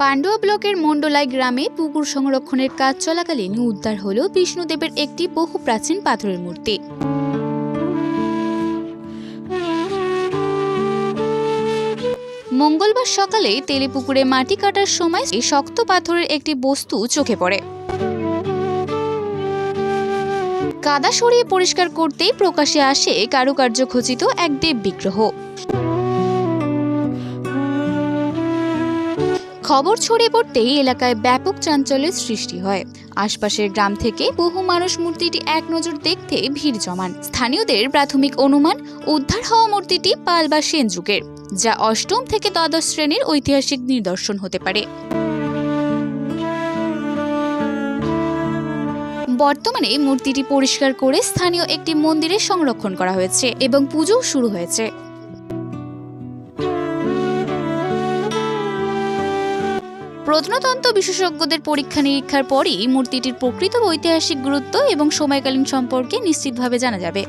পান্ডুয়া ব্লকের মন্ডলাই গ্রামে পুকুর সংরক্ষণের কাজ চলাকালীন উদ্ধার হল বিষ্ণুদেবের একটি বহু প্রাচীন পাথরের মূর্তি। মঙ্গলবার সকালে তেলেপুকুরে মাটি কাটার সময় এই শক্ত পাথরের একটি বস্তু চোখে পড়ে। কাদা সরিয়ে পরিষ্কার করতেই প্রকাশ্যে আসে কারুকার্য খচিত এক দেব বিগ্রহ। খবর ছড়িয়ে পড়তেই এলাকায় ব্যাপক চাঞ্চল্যের সৃষ্টি হয়। আশপাশের গ্রাম থেকে বহু মানুষ মূর্তিটি এক নজর দেখতে ভিড় জমান। স্থানীয়দের প্রাথমিক অনুমান, উদ্ধার হওয়া মূর্তিটি পাল বা সেন যুগের, যা অষ্টম থেকে দ্বাদশ শ্রেণীর ঐতিহাসিক নিদর্শন হতে পারে। বর্তমানে মূর্তিটি পরিষ্কার করে স্থানীয় একটি মন্দিরে সংরক্ষণ করা হয়েছে এবং পুজো শুরু হয়েছে। প্রত্নতত্ত্ব বিশেষজ্ঞদের পরীক্ষা নিরীক্ষার পরই মূর্তিটির প্রকৃত ঐতিহাসিক গুরুত্ব এবং সময়কালীন সম্পর্কে নিশ্চিতভাবে জানা যাবে।